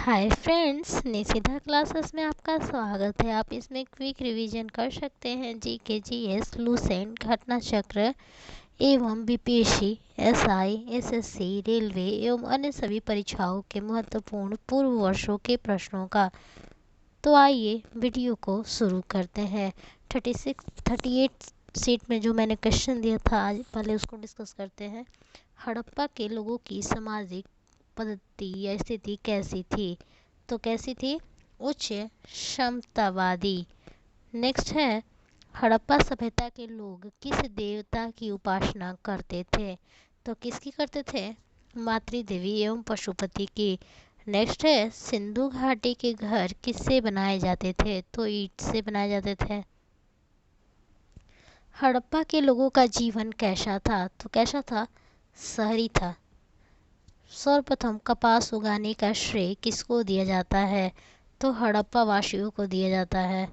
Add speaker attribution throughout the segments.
Speaker 1: Hi friends, Nishita classes में आपका स्वागत है। आप इसमें क्विक रिवीजन कर सकते हैं जीके, जीएस, लूसेंट, घटना चक्र एवं बीपीएससी, एसआई, एसएससी, रेलवे एवं अन्य सभी परीक्षाओं के महत्वपूर्ण पूर्व वर्षों के प्रश्नों का। तो आइए वीडियो को शुरू करते हैं। 38 सीट में जो मैंने क्वेश्चन दिया था, आज पहले उसको डिस्कस करते हैं। हड़प्पा के लोगों की सामाजिक पद्धति या स्थिति कैसी थी? तो कैसी थी? उच्च क्षमतावादी। नेक्स्ट है, हड़प्पा सभ्यता के लोग किस देवता की उपासना करते थे? तो किसकी करते थे? मातृदेवी एवं पशुपति की। नेक्स्ट है, सिंधु घाटी के घर किससे बनाए जाते थे? तो ईंट से बनाए जाते थे। हड़प्पा के लोगों का जीवन कैसा था? तो कैसा था? शहरी था। सर्वप्रथम कपास उगाने का श्रेय किसको दिया जाता है? तो हड़प्पा वासियों को दिया जाता है।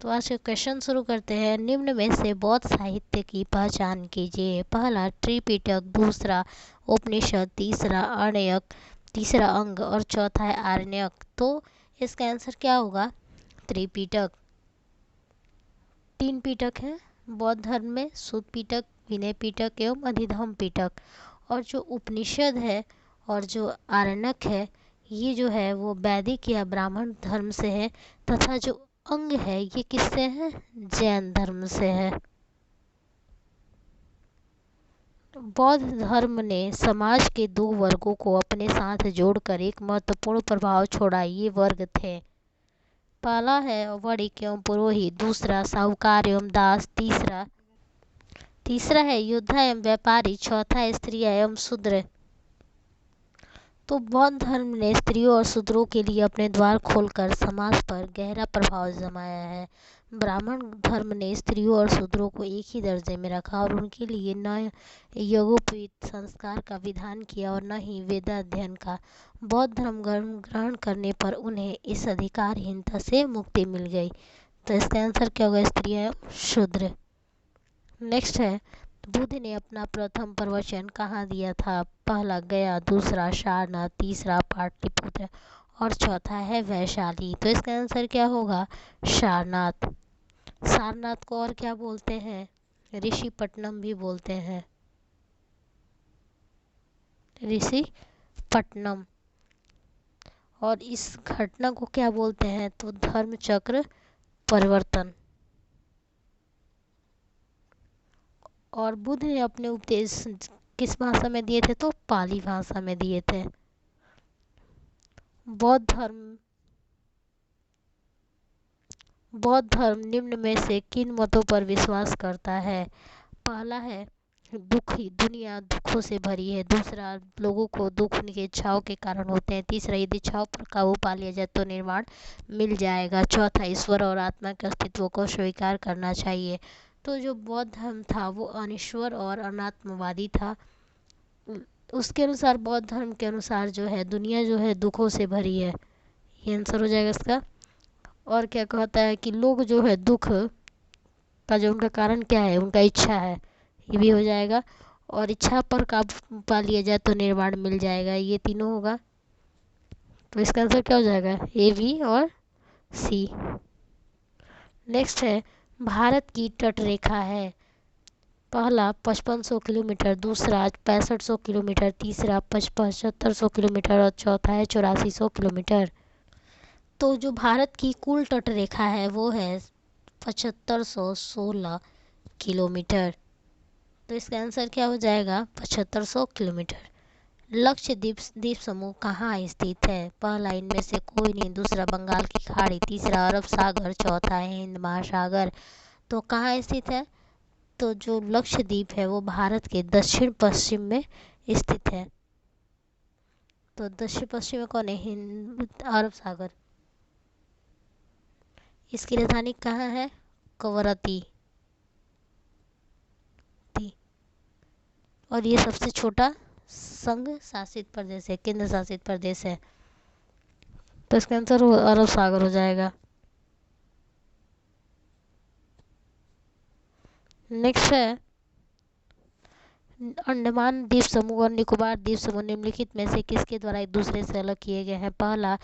Speaker 1: तो आज के क्वेश्चन शुरू करते हैं। निम्न में से बौद्ध साहित्य की पहचान कीजिए। पहला त्रिपिटक, दूसरा उपनिषद, तीसरा आर्ण्यक, तीसरा अंग और चौथा है आरण्यक। तो इसका आंसर क्या होगा? त्रिपिटक। 3 पिटक हैं बौद्ध धर्म में: सुत पिटक, विनय पिटक एवं अधिधम्म पिटक। और जो उपनिषद है और जो आरण्यक है, ये जो है वो वैदिक या ब्राह्मण धर्म से है, तथा जो अंग है ये किससे है? जैन धर्म से है। बौद्ध धर्म ने समाज के 2 वर्गों को अपने साथ जोड़कर एक महत्वपूर्ण प्रभाव छोड़ा। ये वर्ग थे, पहला है वणिक एवं पुरोहित, दूसरा साहूकार एवं दास, तीसरा है योद्धा एवं व्यापारी, चौथा है स्त्रियां एवं शूद्र। तो बौद्ध धर्म ने स्त्रियों और शूद्रों के लिए अपने द्वार खोलकर समाज पर गहरा प्रभाव जमाया है। ब्राह्मण धर्म ने स्त्रियों और शूद्रों को एक ही दर्जे में रखा और उनके लिए न यज्ञोपवीत संस्कार का विधान किया और न ही वेदाध्ययन का। बौद्ध धर्म ग्रहण करने पर उन्हें इस अधिकारहीनता से मुक्ति मिल गई। तो इसका आंसर क्या होगा? स्त्रियां एवं शूद्र। नेक्स्ट है, बुद्ध ने अपना प्रथम प्रवचन कहाँ दिया था? पहला गया, दूसरा सारनाथ, तीसरा पाटलिपुत्र और चौथा है वैशाली। तो इसका आंसर क्या होगा? सारनाथ। सारनाथ को और क्या बोलते हैं? ऋषिपट्टनम भी बोलते हैं, ऋषिपट्टनम। और इस घटना को क्या बोलते हैं? तो धर्म चक्र परिवर्तन। और बुद्ध ने अपने उपदेश किस भाषा में दिए थे? तो पाली भाषा में दिए थे। बौद्ध धर्म निम्न में से किन मतों पर विश्वास करता है? पहला है दुखी दुनिया दुखों से भरी है, दूसरा लोगों को दुख उनकी इच्छाओं के कारण होते हैं, तीसरा यदि इच्छाओं पर काबू पा लिया जाए तो निर्वाण मिल जाएगा, चौथा ईश्वर और आत्मा के अस्तित्व को स्वीकार करना चाहिए। तो जो बौद्ध धर्म था वो अनिश्वर और अनात्मवादी था। उसके अनुसार, बौद्ध धर्म के अनुसार जो है दुनिया जो है दुखों से भरी है। ये आंसर हो जाएगा इसका। और क्या कहता है कि लोग जो है दुख का जो उनका कारण क्या है? उनका इच्छा है, ये भी हो जाएगा। और इच्छा पर काबू पा लिया जाए तो निर्वाण मिल जाएगा, ये तीनों होगा। तो इसका आंसर क्या हो जाएगा? ए, बी और सी। नेक्स्ट है, भारत की तट रेखा है। पहला 5500 किलोमीटर, दूसरा 6500 किलोमीटर, तीसरा 7500 किलोमीटर और चौथा है 8400 किलोमीटर। तो जो भारत की कुल तट रेखा है वो है 7516 किलोमीटर। तो इसका आंसर क्या हो जाएगा? 7500 किलोमीटर। लक्षद्वीप द्वीप समूह कहाँ स्थित है? पहला इनमें से कोई नहीं, दूसरा बंगाल की खाड़ी, तीसरा अरब सागर, चौथा है हिंद महासागर। तो कहाँ स्थित है? तो जो लक्षद्वीप है वो भारत के दक्षिण पश्चिम में स्थित है। तो दक्षिण पश्चिम में कौन है? हिंद, अरब सागर। इसकी राजधानी कहाँ है? कवरत्ती। और ये सबसे छोटा संघ शासित प्रदेश है, केंद्र शासित प्रदेश है। तो इसका आंसर अरब सागर हो जाएगा। नेक्स्ट है, अंडमान द्वीप समूह और निकोबार द्वीप समूह निम्नलिखित में से किसके द्वारा एक दूसरे से अलग किए गए हैं? पहला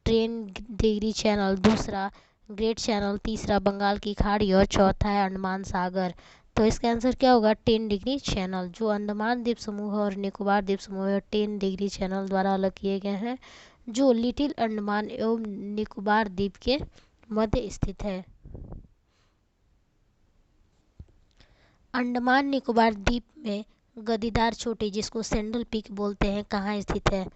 Speaker 1: 10 डिग्री चैनल, दूसरा ग्रेट चैनल, तीसरा बंगाल की खाड़ी और चौथा है अंडमान सागर। तो इसका आंसर क्या होगा? 10 डिग्री चैनल। जो अंडमान द्वीप समूह और निकोबार द्वीप समूह है 10 डिग्री चैनल द्वारा अलग किए गए हैं, जो लिटिल अंडमान एवं निकोबार द्वीप के मध्य स्थित है। अंडमान निकोबार द्वीप में गद्दीदार चोटी, जिसको सैंडल पीक बोलते हैं, कहाँ स्थित है?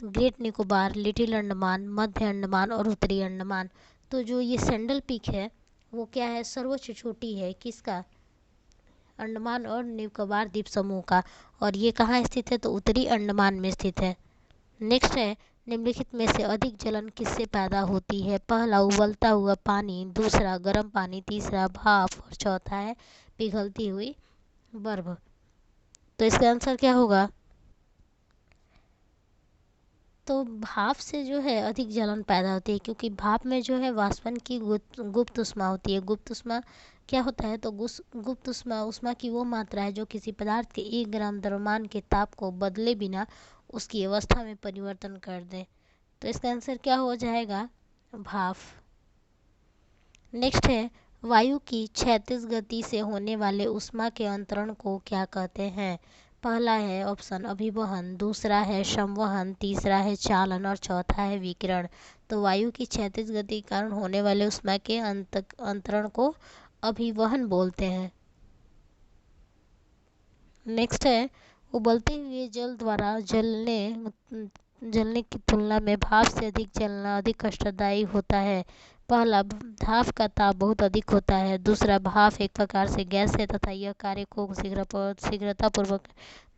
Speaker 1: ग्रेट निकोबार, लिटिल अंडमान, मध्य अंडमान और उत्तरी अंडमान। तो जो ये सैंडल पीक है वो क्या है? सर्वोच्च चोटी है किसका? अंडमान और निकोबार द्वीप समूह का। और ये कहाँ स्थित है? तो उत्तरी अंडमान में स्थित है। नेक्स्ट है, निम्नलिखित में से अधिक जलन किससे पैदा होती है? पहला उबलता हुआ पानी, दूसरा गर्म पानी, तीसरा भाप और चौथा है पिघलती हुई बर्फ। तो इसका आंसर क्या होगा? तो भाप से जो है अधिक जलन पैदा होती है, क्योंकि भाप में जो है वाष्पन की गुप्त ऊष्मा होती है। गुप्त ऊष्मा क्या होता है? तो गुप्त ऊष्मा ऊष्मा की वो मात्रा है जो किसी पदार्थ के 1 ग्राम द्रव्यमान के ताप को बदले बिना उसकी अवस्था में परिवर्तन कर दे। तो इसका आंसर क्या हो जाएगा? भाप। नेक्स्ट है, वायु की क्षैतिज गति से होने वाले ऊष्मा के अंतरण को क्या कहते हैं? पहला है ऑप्शन अभिवहन, दूसरा है संवहन, तीसरा है चालन और चौथा है विकिरण। तो वायु की क्षैतिज गति के कारण होने वाले ऊष्मा के अंतरण को अभिवहन बोलते हैं। नेक्स्ट है, उबलते हुए जल द्वारा जलने की तुलना में भाप से अधिक जलना अधिक कष्टदायी होता है। पहला, भाप का ताप बहुत अधिक होता है, दूसरा, भाप एक प्रकार से गैस है तथा यह कार्य को शीघ्रतापूर्वक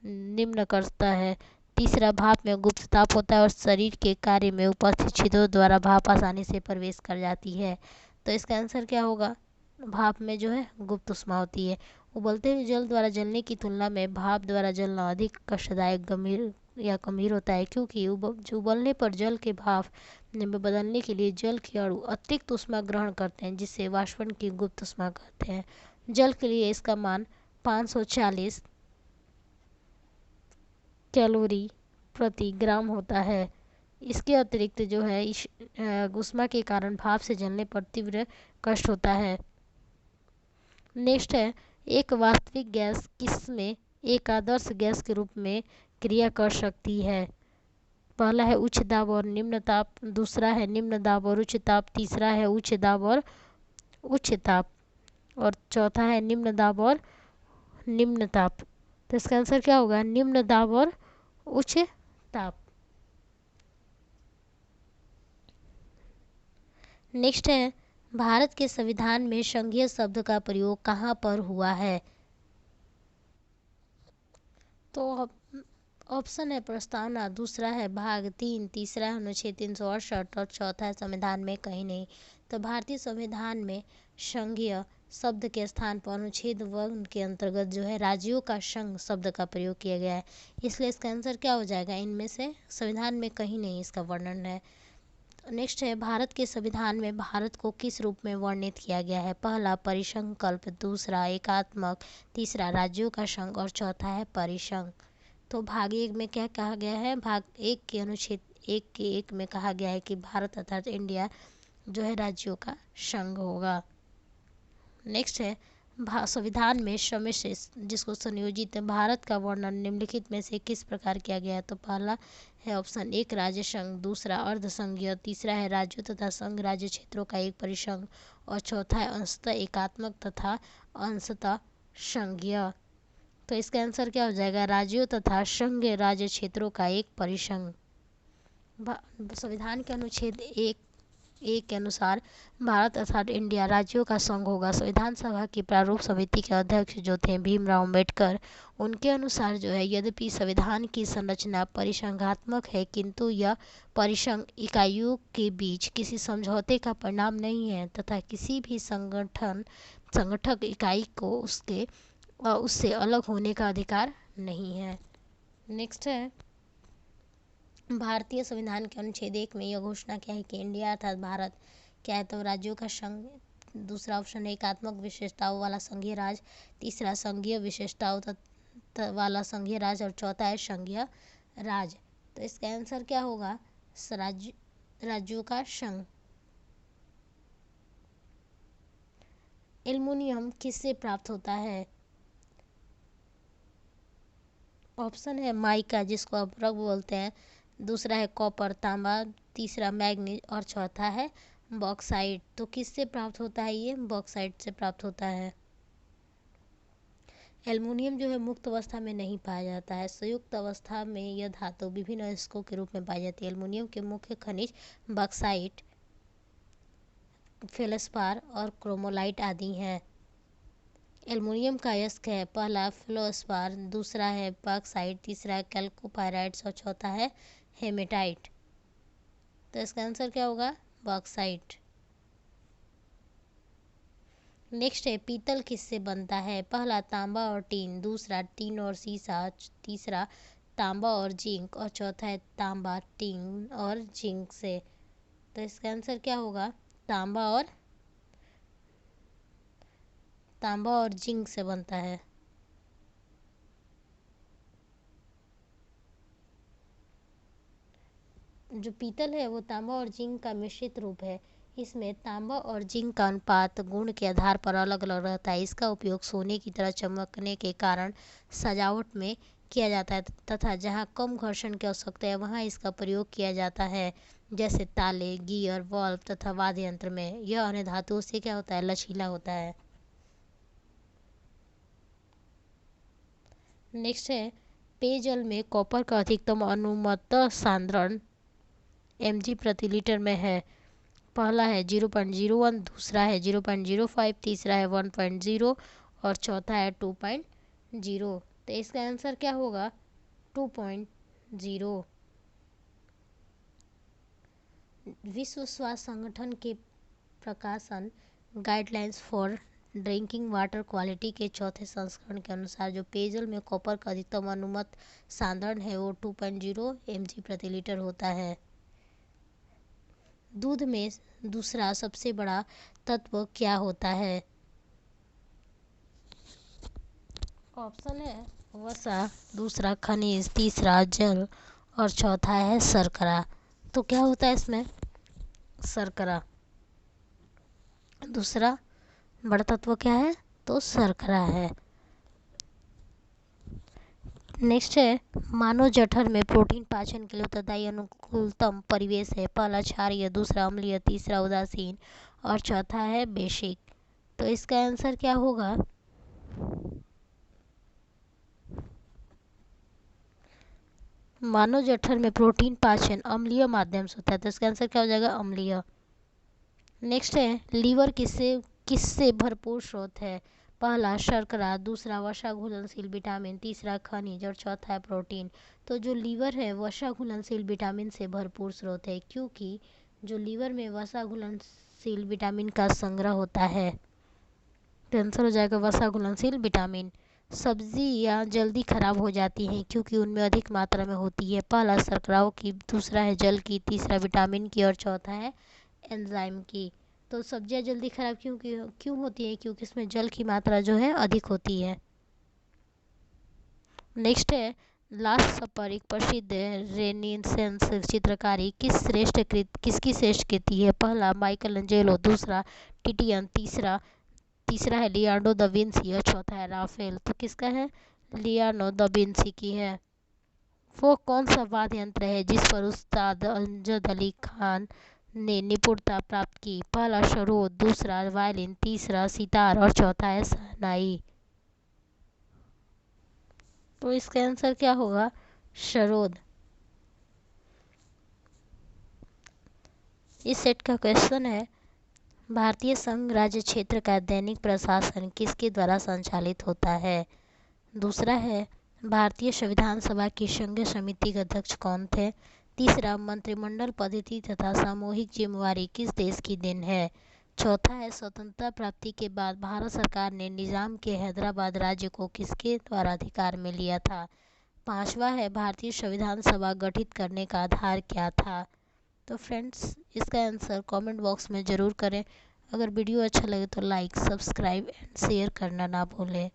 Speaker 1: निम्न करता है, तीसरा, भाप में गुप्त ताप होता है और शरीर के कार्य में उपस्थित छिद्रों द्वारा भाप आसानी से प्रवेश कर जाती है। तो इसका आंसर क्या होगा? भाप में जो है गुप्त ऊष्मा होती है। उबलते हुए जल द्वारा जलने की तुलना में भाप द्वारा जलना अधिक कष्टदायक, गंभीर या गंभीर होता है, क्योंकि उबलने पर जल के भाप में बदलने के लिए जल के अणु अतिरिक्त ऊष्मा ग्रहण करते हैं, जिसे वाष्पन की गुप्त ऊष्मा कहते हैं। जल के लिए इसका मान 540 कैलोरी प्रति ग्राम होता है। इसके अतिरिक्त जो है इस ऊष्मा के कारण भाप से जलने पर तीव्र कष्ट होता है। नेक्स्ट है, एक वास्तविक गैस किसमें एक आदर्श गैस के रूप में क्रिया कर सकती है? पहला है उच्च दाब और निम्न ताप, दूसरा है निम्न दाब और उच्च ताप, तीसरा है उच्च दाब और उच्च ताप और चौथा है निम्न दाब और निम्न ताप। तो इसका आंसर क्या होगा? निम्न दाब और उच्च ताप। नेक्स्ट है, भारत के संविधान में संघीय शब्द का प्रयोग कहाँ पर हुआ है? तो ऑप्शन है प्रस्तावना, दूसरा है भाग 3, तीसरा है अनुच्छेद 368 और चौथा है संविधान में कहीं नहीं। तो भारतीय संविधान में संघीय शब्द के स्थान पर अनुच्छेद 1 के अंतर्गत जो है राज्यों का संघ शब्द का प्रयोग किया गया है, इसलिए इसका आंसर क्या हो जाएगा? इनमें से संविधान में कहीं नहीं इसका वर्णन है। नेक्स्ट है, भारत के संविधान में भारत को किस रूप में वर्णित किया गया है? पहला परिसंकल्प, दूसरा एकात्मक, तीसरा राज्यों का संघ और चौथा है परिसंघ। तो भाग 1 में क्या कहा गया है? भाग 1 के अनुच्छेद 1 के 1 में कहा गया है कि भारत अर्थात इंडिया जो है राज्यों का संघ होगा। नेक्स्ट है, संविधान में समिश्र जिसको संयोजित भारत का वर्णन निम्नलिखित में से किस प्रकार किया गया है? तो पहला है ऑप्शन 1 राज्य संघ, दूसरा अर्ध संघीय, तीसरा है राज्यों तथा संघ राज्य क्षेत्रों का एक परिसंघ और चौथा है अंशतः एकात्मक तथा अंशतः संघीय। तो इसका आंसर क्या हो जाएगा? राज्यों तथा संघ राज्य क्षेत्रों का एक परिसंघ। संविधान के अनुच्छेद 1 के अनुसार भारत अर्थात इंडिया राज्यों का संघ होगा। संविधान सभा की प्रारूप समिति के अध्यक्ष जो थे भीमराव अम्बेडकर, उनके अनुसार जो है यद्यपि संविधान की संरचना परिसंघात्मक है, किंतु यह परिसंघ इकाइयों के बीच किसी समझौते का परिणाम नहीं है तथा किसी भी संगठक इकाई को उससे अलग होने का अधिकार नहीं है। नेक्स्ट है, भारतीय संविधान के अनुच्छेद 1 में यह घोषणा क्या है कि इंडिया अर्थात भारत क्या है? तो राज्यों का संघ, दूसरा ऑप्शन है एकात्मक विशेषताओं वाला संघीय राज्य, तीसरा संघीय विशेषताओं वाला संघीय राज और चौथा है संघीय राज। तो इसका आंसर क्या होगा? राज्यों का संघ। एल्युमिनियम किससे प्राप्त होता है? ऑप्शन है माइका जिसको अभ्रक बोलते हैं, दूसरा है कॉपर तांबा, तीसरा मैग्नीज और चौथा है बॉक्साइट। तो किससे प्राप्त होता है? ये बॉक्साइट से प्राप्त होता है। एल्युमिनियम जो है मुक्त अवस्था में नहीं पाया जाता है, संयुक्त अवस्था में यह धातु विभिन्न अयस्कों के रूप में पाई जाती है। एल्युमिनियम के मुख्य खनिज बॉक्साइट, फेल्सपार और क्रोमोलाइट आदि हैं। एल्युमिनियम का अयस्क है, पहला फेल्सपार, दूसरा है बॉक्साइट, तीसरा है कैल्कोपायराइट्स और चौथा है हेमेटाइट। तो इसका आंसर क्या होगा? बॉक्साइट। नेक्स्ट है पीतल किससे बनता है? पहला तांबा और टीन, दूसरा टीन और सीसा, तीसरा तांबा और जिंक और चौथा है तांबा, टीन और जिंक से। तो इसका आंसर क्या होगा? तांबा और जिंक से बनता है। जो पीतल है वो तांबा और जिंक का मिश्रित रूप है। इसमें तांबा और जिंक का अनुपात गुण के आधार पर अलग अलग रहता है। इसका उपयोग सोने की तरह चमकने के कारण सजावट में किया जाता है तथा जहां कम घर्षण की आवश्यकता है वहां इसका प्रयोग किया जाता है, जैसे ताले, गियर, वाल्व तथा वाद्य यंत्र में। यह अन्य धातुओं से क्या होता है? लचीला होता है। नेक्स्ट है पेयजल में कॉपर का अधिकतम अनुमत सांद्रण mg प्रति लीटर में है। पहला है 0.01, दूसरा है 0.05, तीसरा है 1.0 और चौथा है 2.0। तो इसका आंसर क्या होगा? 2.0। विश्व स्वास्थ्य संगठन के प्रकाशन guidelines for drinking water quality के चौथे संस्करण के अनुसार जो पेयजल में कॉपर का अधिकतम अनुमत सांद्रण है वो 2.0 mg प्रति लीटर होता है। दूध में दूसरा सबसे बड़ा तत्व क्या होता है? ऑप्शन है वसा, दूसरा खनिज, तीसरा जल और चौथा है शर्करा। तो क्या होता है इसमें? शर्करा। दूसरा बड़ा तत्व क्या है? तो शर्करा है। नेक्स्ट है मानव जठर में प्रोटीन पाचन के लिए उत्तरदायी अनुकूलतम परिवेश है। पहला क्षारीय, दूसरा अम्लीय, तीसरा उदासीन और चौथा है बेसिक। तो इसका आंसर क्या होगा? मानव जठर में प्रोटीन पाचन अम्लीय माध्यम से होता है, तो इसका आंसर क्या हो जाएगा? अम्लीय। नेक्स्ट है लीवर किससे भरपूर स्रोत है? पहला शर्करा, दूसरा वसा घुलनशील विटामिन, तीसरा खनिज और चौथा है प्रोटीन। तो जो लीवर है वसा घुलनशील विटामिन से भरपूर स्रोत है, क्योंकि जो लीवर में वसा घुलनशील विटामिन का संग्रह होता है। तो आंसर हो जाएगा वसा घुलनशील विटामिन। सब्जियां जल्दी खराब हो जाती हैं क्योंकि उनमें अधिक मात्रा में होती है। पहला शर्कराओं की, दूसरा है जल की, तीसरा विटामिन की और चौथा है एंजाइम की। तो सब्जियां जल्दी खराब क्यों होती है? क्योंकि इसमें जल की मात्रा जो है अधिक होती है। नेक्स्ट है लास्ट सपर एक प्रसिद्ध रेनेसेंस चित्रकारी किसकी श्रेष्ठ कृति है? पहला माइकल एंजेलो, दूसरा टिटियन, तीसरा है लियोनार्डो दा विंसी और चौथा है राफेल। तो किसका है? लियोनार्डो दा विंसी की है। वो कौन सा वाद्य यंत्र है जिस पर उस्ताद अमजद अली खान ने निपुणता प्राप्त की? पहला सरोद, दूसरा वायलिन, तीसरा सितार और चौथा है शहनाई। तो इसका आंसर क्या होगा? सरोद। इस सेट का क्वेश्चन है भारतीय संघ राज्य क्षेत्र का दैनिक प्रशासन किसके द्वारा संचालित होता है? दूसरा है भारतीय संविधान सभा की संघीय समिति के अध्यक्ष कौन थे? तीसरा मंत्रिमंडल पद्धति तथा सामूहिक जिम्मेवारी किस देश की देन है? चौथा है स्वतंत्रता प्राप्ति के बाद भारत सरकार ने निजाम के हैदराबाद राज्य को किसके द्वारा अधिकार में लिया था? पांचवा है भारतीय संविधान सभा गठित करने का आधार क्या था? तो फ्रेंड्स इसका आंसर कमेंट बॉक्स में ज़रूर करें। अगर वीडियो अच्छा लगे तो लाइक, सब्सक्राइब एंड शेयर करना ना भूलें।